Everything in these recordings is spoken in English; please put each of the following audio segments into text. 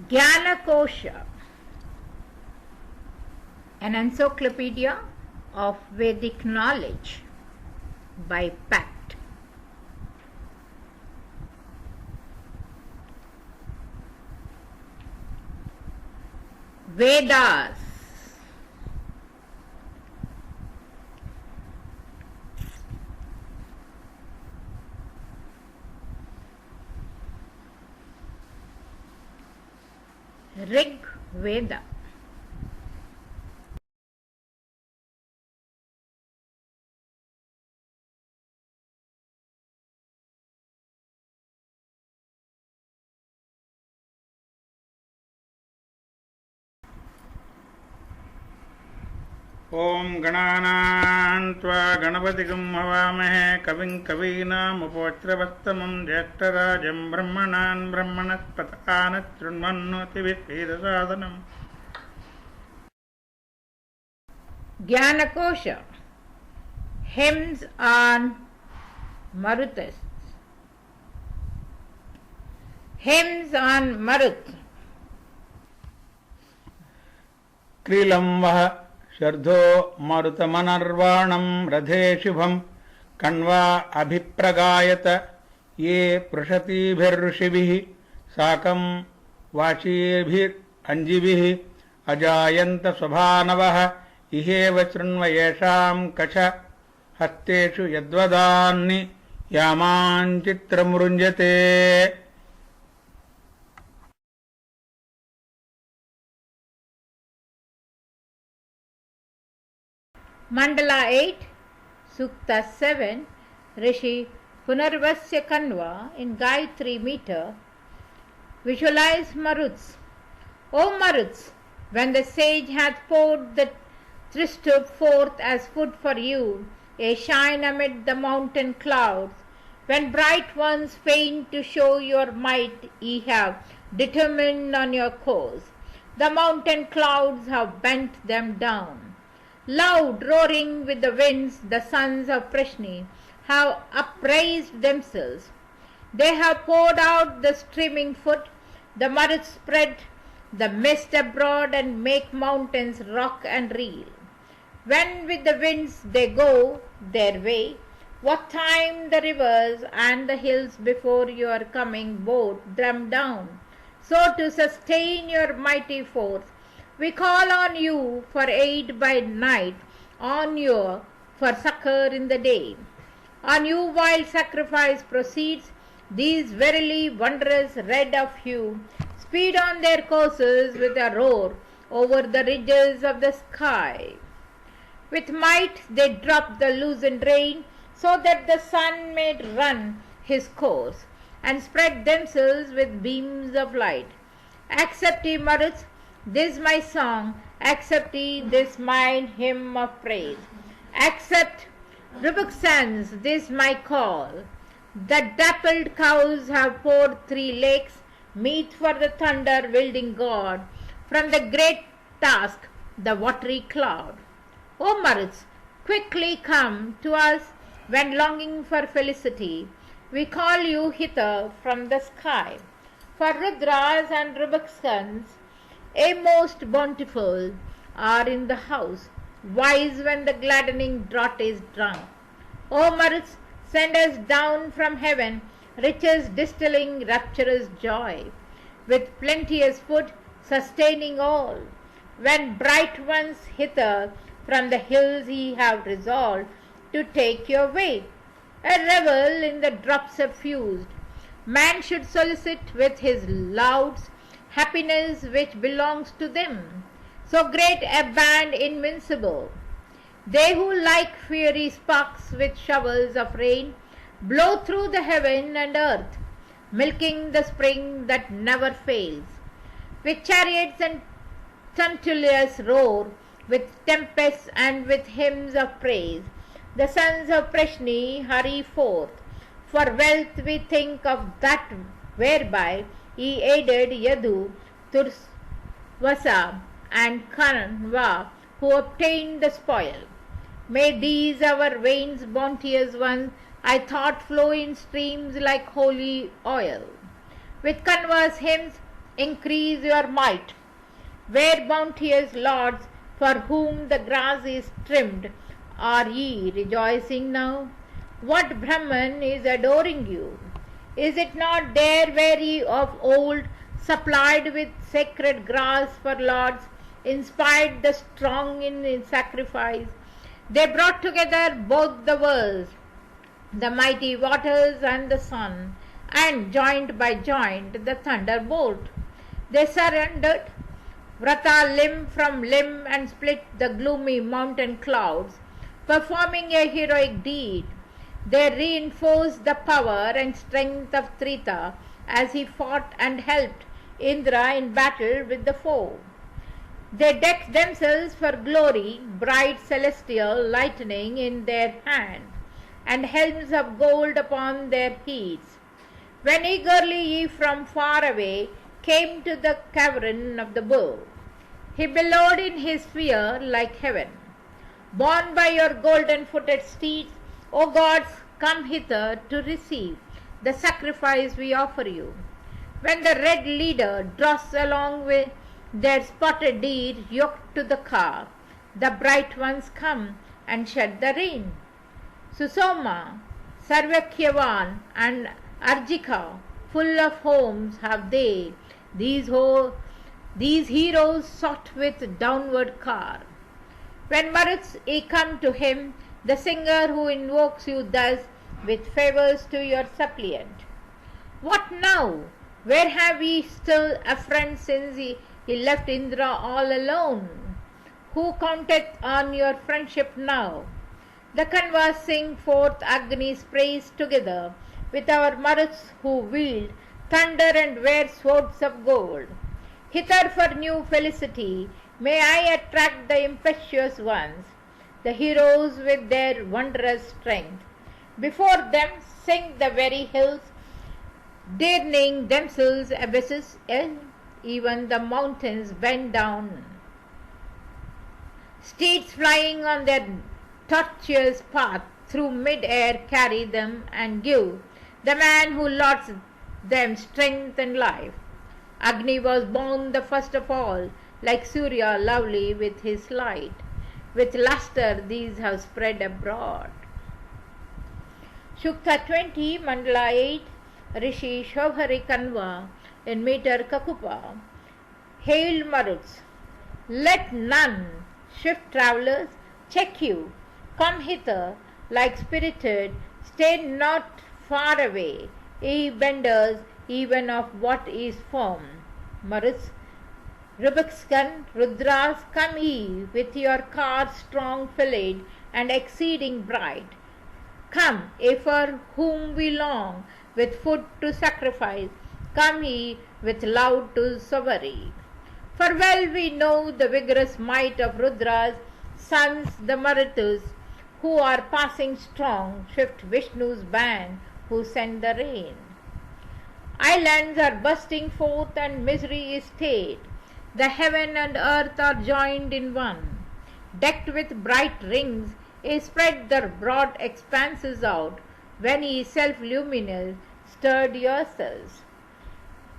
Jnanakosha, an encyclopedia of Vedic knowledge by Pact. Vedas. Rig Veda. ओम गणानां त्वा गणपतिगं हवामहे कविं कवीनामुपवज्रवस्तमं ज्येष्ठराजं ब्रह्मणान् ब्रह्मणस्पतः शृण्वन्नोतिभिः Jnanakosha, hymns on MARUTAS. Hymns on Marut. क्रीलं वः शर्धो मरुतमनर्वाणं रथे शुभं कण्वा अभिप्रगायत ये पृषतीभिर्षिभिः साकं वाचीभिरञ्जिभिः अजायन्त स्वभानवः इहेव शृण्व येषां कछ हस्तेषु यद्वदान्नि यामाञ्चित्रमुरुञ्जते. Mandala 8, Sukta 7, Rishi Punarvasya Kanva in Gayatri meter. Visualize Maruts. O Maruts, when the sage hath poured the Tristub forth as food for you, a shine amid the mountain clouds, when bright ones feign to show your might, ye have determined on your course. The mountain clouds have bent them down. Loud roaring with the winds, the sons of Prishni have upraised themselves. They have poured out the streaming foot, the Maruts spread the mist abroad and make mountains rock and reel. When with the winds they go their way, what time the rivers and the hills before your coming both drum down. So to sustain your mighty force, we call on you for aid by night, on you for succor in the day. On you while sacrifice proceeds, these verily wondrous red of hue speed on their courses with a roar over the ridges of the sky. With might they drop the loosened rain, so that the sun may run his course, and spread themselves with beams of light. Accept ye, Maruts, this my song, accept ye this mine hymn of praise. Accept, Rubuksans, this my call. The dappled cows have poured 3 lakes, meet for the thunder wielding God, from the great task, the watery cloud. O Maruts, quickly come to us when longing for felicity. We call you hither from the sky. For Rudras and Rubuksans, a most bountiful, are in the house, wise when the gladdening draught is drunk. O Maruts, send us down from heaven riches distilling rapturous joy, with plenteous food sustaining all. When bright ones hither from the hills ye have resolved to take your way, a revel in the drops effused. Man should solicit with his louds happiness which belongs to them, so great a band invincible. They who like fiery sparks with shovels of rain blow through the heaven and earth, milking the spring that never fails. With chariots and tumultuous roar, with tempests and with hymns of praise, the sons of Prishni hurry forth. For wealth we think of that whereby he aided Yadu, Turvasa and Kanva, who obtained the spoil. May these our veins, bounteous ones, I thought flow in streams like holy oil. With Kanva's hymns, increase your might. Where bounteous lords, for whom the grass is trimmed, are ye rejoicing now? What Brahman is adoring you? Is it not there where ye of old supplied with sacred grass for lords, inspired the strong in sacrifice? They brought together both the worlds, the mighty waters and the sun, and joint by joint the thunderbolt. They surrendered Vrata limb from limb and split the gloomy mountain clouds, performing a heroic deed. They reinforced the power and strength of Trita as he fought and helped Indra in battle with the foe. They decked themselves for glory, bright celestial lightning in their hands, and helms of gold upon their heads. When eagerly ye from far away came to the cavern of the bull, he bellowed in his fear like heaven. Borne by your golden-footed steeds, O gods, come hither to receive the sacrifice we offer you. When the red leader draws along with their spotted deer yoked to the car, the bright ones come and shed the rain. Susoma, Sarvakyavan and Arjika, full of homes have they, these heroes sought with downward car. When Maruts ye come to him, the singer who invokes you thus with favors to your suppliant. What now? Where have ye still a friend since he left Indra all alone? Who counteth on your friendship now? The Kanvas sing forth Agni's praise together with our Maruts who wield thunder and wear swords of gold. Hither for new felicity may I attract the impetuous ones, the heroes with their wondrous strength. Before them sink the very hills, deadening themselves abysses, even the mountains bend down. Steeds flying on their tortuous path through mid-air carry them and give the man who lauds them strength and life. Agni was born the first of all, like Surya lovely with his light. With luster these have spread abroad. Shukta 20, Mandala 8, Rishi Shobhari Kanva in meter Kakupa. Hail Maruts! Let none, swift travellers, check you. Come hither, like spirited, stay not far away, ye benders even of what is firm. Maruts, Rubikskan, Rudras, come ye with your cars strong filled and exceeding bright. Come, ye for whom we long, with food to sacrifice, come ye with loud to sovereign. For well we know the vigorous might of Rudra's sons, the Marutas, who are passing strong, swift Vishnu's band, who send the rain. Islands are bursting forth and misery is stayed. The heaven and earth are joined in one. Decked with bright rings, ye spread the broad expanses out, when ye self-luminous stirred yourselves.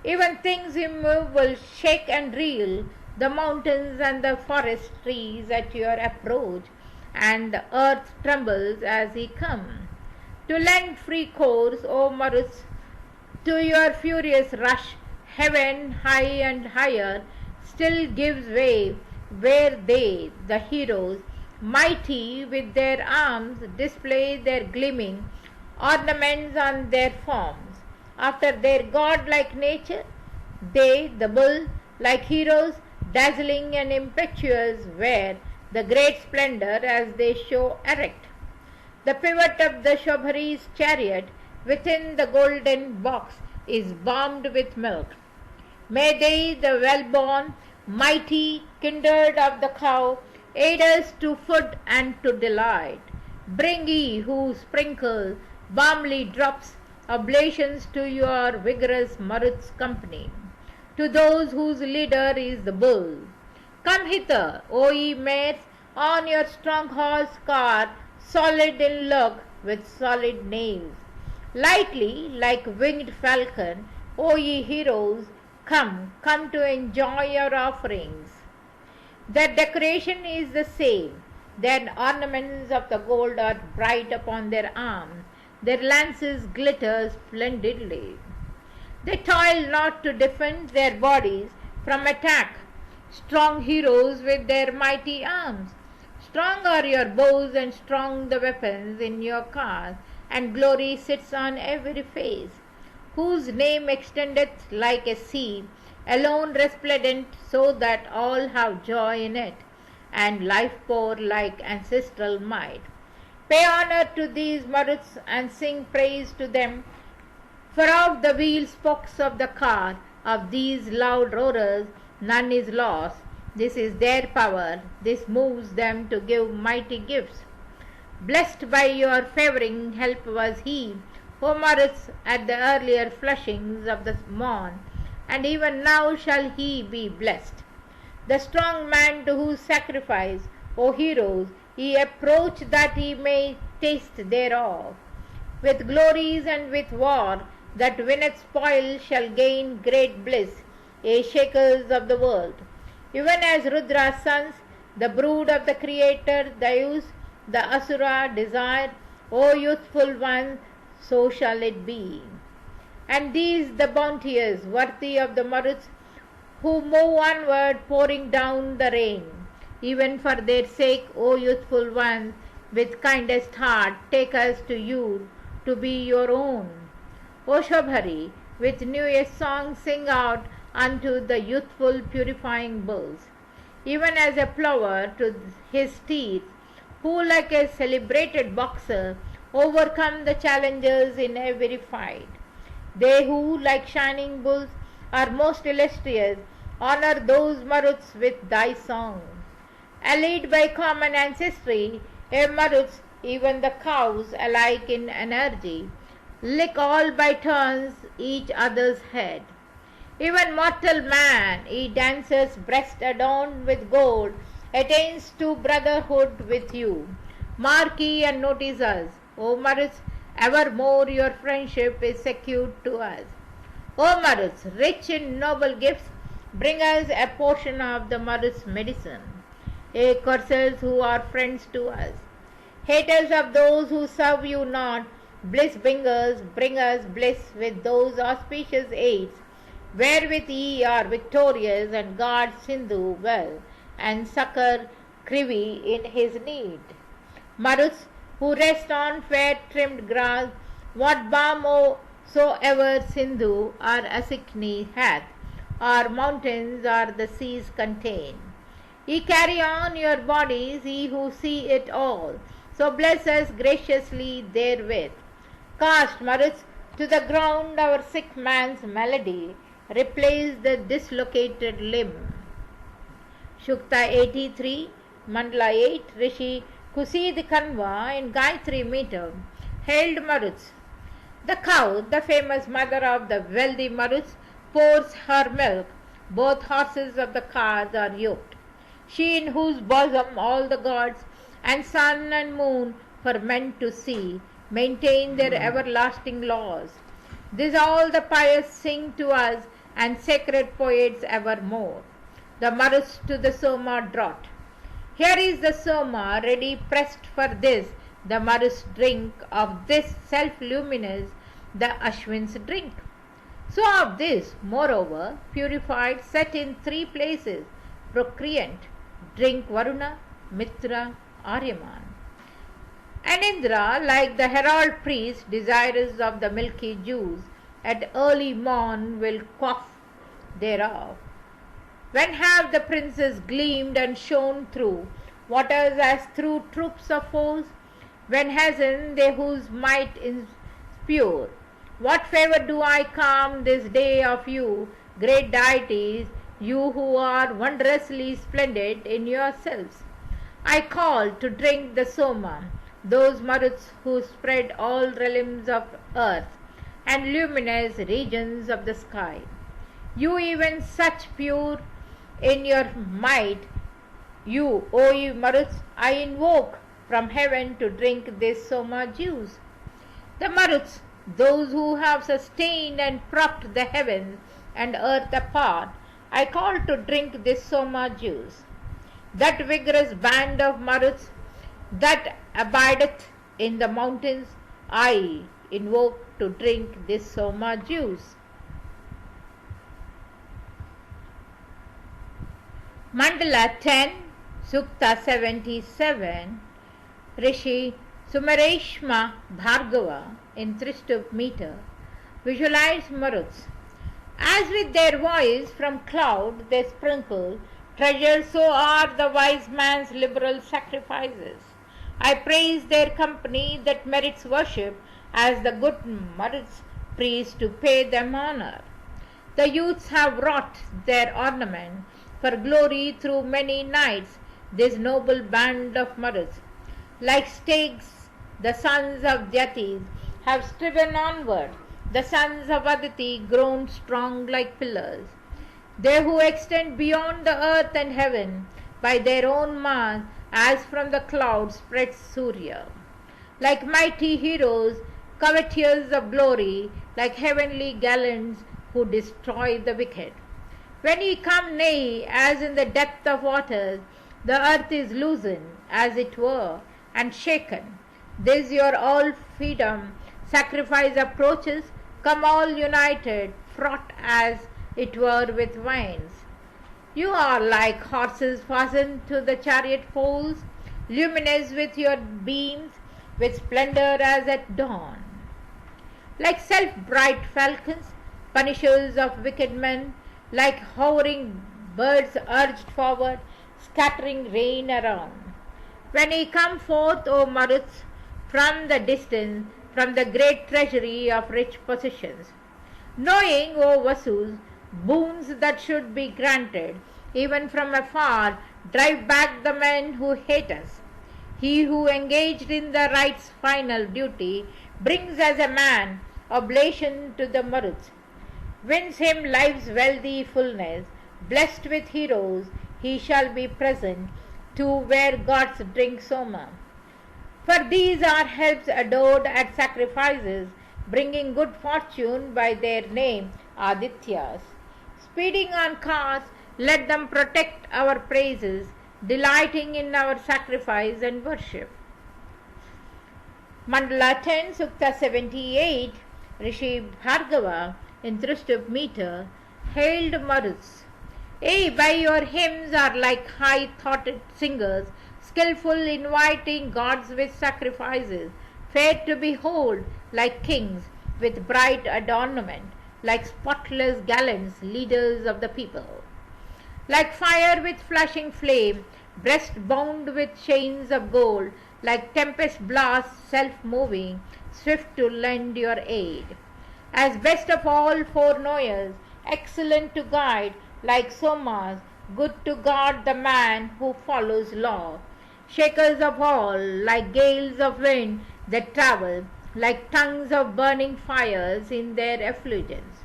Even things immovable shake and reel, the mountains and the forest trees at your approach, and the earth trembles as ye come. To lend free course, O Maruts, to your furious rush, heaven high and higher still gives way, where they, the heroes, mighty with their arms, display their gleaming ornaments on their forms. After their god-like nature, they, the bull, like heroes, dazzling and impetuous, wear the great splendor as they show erect. The pivot of the Shobhari's chariot within the golden box is balmed with milk. May they, the well-born, mighty kindred of the cow, aid us to food and to delight. Bring ye who sprinkle balmly drops oblations to your vigorous Marut's company, to those whose leader is the bull. Come hither, O ye mares, on your strong horse car, solid in look with solid nails. Lightly, like winged falcon, O ye heroes, come to enjoy your offerings. Their decoration is the same. Their ornaments of the gold are bright upon their arms. Their lances glitter splendidly. They toil not to defend their bodies from attack. Strong heroes with their mighty arms. Strong are your bows and strong the weapons in your cars, and glory sits on every face. Whose name extendeth like a sea, alone resplendent, so that all have joy in it, and life pour like ancestral might. Pay honor to these Maruts and sing praise to them, for of the wheel spokes of the car, of these loud roarers, none is lost. This is their power, this moves them to give mighty gifts. Blessed by your favoring help was he, O Maruts, at the earlier flushings of the morn, and even now shall he be blessed. The strong man to whose sacrifice, O heroes, ye approach that he may taste thereof. With glories and with war, that winneth spoil shall gain great bliss, ye shakers of the world. Even as Rudra's sons, the brood of the Creator, Dayus, the Asura, desire, O youthful ones, so shall it be. And these the bounteous, worthy of the Maruts, who move onward pouring down the rain. Even for their sake, O youthful ones, with kindest heart, take us to you, to be your own. O Shobhari, with newest song sing out unto the youthful purifying bulls. Even as a plover to his steeds, who like a celebrated boxer overcome the challengers in every fight. They who, like shining bulls, are most illustrious, honor those Maruts with thy song. Allied by common ancestry, Maruts, even the cows, alike in energy, lick all by turns each other's head. Even mortal man, he dances breast adorned with gold, attains to brotherhood with you. Mark ye and notice us, O Maruts, evermore your friendship is secured to us. O Maruts, rich in noble gifts, bring us a portion of the Maruts' medicine. Ye cursers who are friends to us, haters of those who serve you not, bliss bringers, bring us bliss with those auspicious aids, wherewith ye are victorious and guard Sindhu well, and succor Krivi in his need. Maruts, who rest on fair trimmed grass, what balm soever Sindhu or Asikni hath, or mountains or the seas contain. Ye carry on your bodies, ye who see it all, so bless us graciously therewith. Cast, Maruts, to the ground our sick man's malady, replace the dislocated limb. Shukta 83, Mandala 8, Rishi Kusid Kanva in Gayatri meter hailed Maruts. The cow, the famous mother of the wealthy Maruts, pours her milk. Both horses of the cars are yoked. She in whose bosom all the gods and sun and moon for men to see maintain their everlasting laws. This all the pious sing to us and sacred poets evermore. The Maruts to the Soma draught. Here is the Soma ready pressed for this, the Maruts drink of this self-luminous, the Ashwin's drink. So of this, moreover, purified, set in three places, procreant, drink Varuna, Mitra, Aryaman. And Indra, like the herald priest, desirous of the milky juice, at early morn will quaff thereof. When have the princes gleamed and shone through waters as through troops of foes? When hasn't they whose might is pure? What favor do I come this day of you, great deities, you who are wondrously splendid in yourselves? I call to drink the Soma, those Maruts who spread all realms of earth and luminous regions of the sky. You even such pure in your might, you, O ye Maruts, I invoke from heaven to drink this Soma juice. The Maruts, those who have sustained and propped the heavens and earth apart, I call to drink this Soma juice. That vigorous band of Maruts that abideth in the mountains, I invoke to drink this Soma juice. Mandala 10, Sukta 77, Rishi Sumareshma Bhargava in Tristub meter visualize Maruts. As with their voice from cloud they sprinkle treasures, so are the wise man's liberal sacrifices. I praise their company that merits worship, as the good Maruts please to pay them honor. The youths have wrought their ornament for glory through many nights, this noble band of Maruts. Like stakes, the sons of Jatis have striven onward, the sons of Aditi grown strong like pillars. They who extend beyond the earth and heaven by their own mass, as from the clouds spreads Surya. Like mighty heroes, covetous of glory, like heavenly gallants who destroy the wicked. When ye come nigh, as in the depth of waters, the earth is loosened, as it were, and shaken. This your all freedom sacrifice approaches, come all united, fraught as it were with wines. You are like horses fastened to the chariot poles, luminous with your beams, with splendor as at dawn. Like self-bright falcons, punishers of wicked men, like hovering birds urged forward, scattering rain around. When ye come forth, O Maruts, from the distance, from the great treasury of rich possessions, knowing, O Vasus, boons that should be granted, even from afar, drive back the men who hate us. He who engaged in the right's final duty brings as a man oblation to the Maruts, wins him life's wealthy fullness, blessed with heroes, he shall be present to where gods drink Soma. For these are helps adored at sacrifices, bringing good fortune by their name, Adityas. Speeding on cars, let them protect our praises, delighting in our sacrifice and worship. Mandala 10, Sukta 78, Rishi Bhargava in Tristub meter hailed Maruts. Ye by your hymns are like high-thoughted singers, skillful inviting gods with sacrifices, fair to behold like kings with bright adornment, like spotless gallants, leaders of the people. Like fire with flashing flame, breast bound with chains of gold, like tempest blasts self-moving, swift to lend your aid. As best of all foreknowers, excellent to guide, like Somas, good to guard the man who follows law. Shakers of all, like gales of wind that travel, like tongues of burning fires in their effulgence.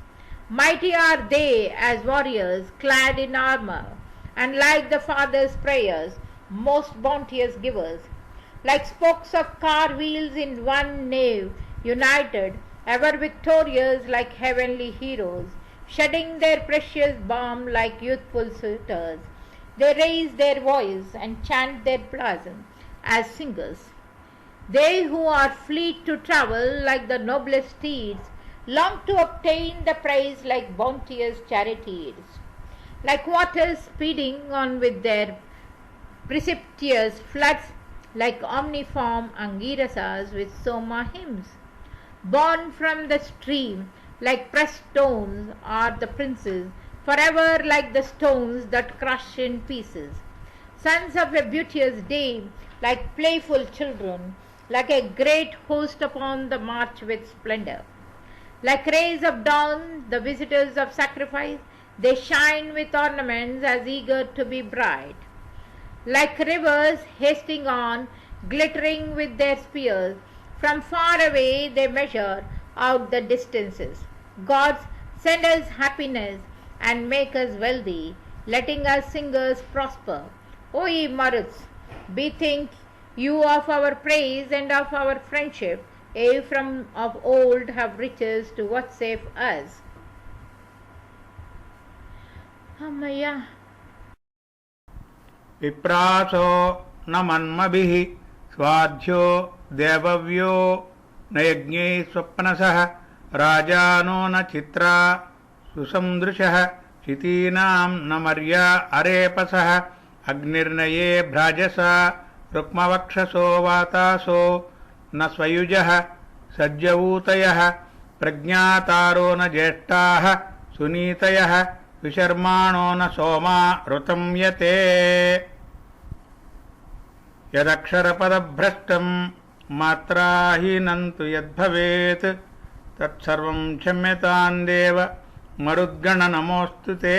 Mighty are they as warriors clad in armor, and like the Father's prayers, most bounteous givers. Like spokes of car wheels in one nave, united, ever victorious like heavenly heroes, shedding their precious balm like youthful suitors. They raise their voice and chant their blossom as singers. They who are fleet to travel like the noblest steeds, long to obtain the praise like bounteous charioteers. Like waters speeding on with their precipitous floods, like omniform Angirasas with Soma hymns. Born from the stream, like pressed stones are the princes, forever like the stones that crush in pieces. Sons of a beauteous day, like playful children, like a great host upon the march with splendor. Like rays of dawn, the visitors of sacrifice, they shine with ornaments as eager to be bright. Like rivers hasting on, glittering with their spears, from far away they measure out the distances. Gods, send us happiness and make us wealthy, letting us singers prosper. O ye Maruts, bethink you of our praise and of our friendship, ye from of old have riches to vouchsafe us. అమ్మయ్య. విప్రాసో న మన్మభిః స్వాధ్యో దేవవ్యో నయజ్ఞై స్వప్నసః రాజానో న చిత్రా సుసందృశః శితీనాం న మర్యా అరేపసః అగ్నిర్నయే భ్రాజసా రుక్మవక్షసో వాతాసో న స్వయుజః సజ్జవూతయః ప్రజ్ఞాతారో న జ్యేష్ఠాః సునీతయః విశర్మాణో న సోమా ఋతం యతే. యదక్షరపదభ్రష్టం మాత్రాహీనం తు యద్భవేత్ తత్సర్వం క్షమ్యతాం దేవ మరుద్గణ నమోऽస్తు తే.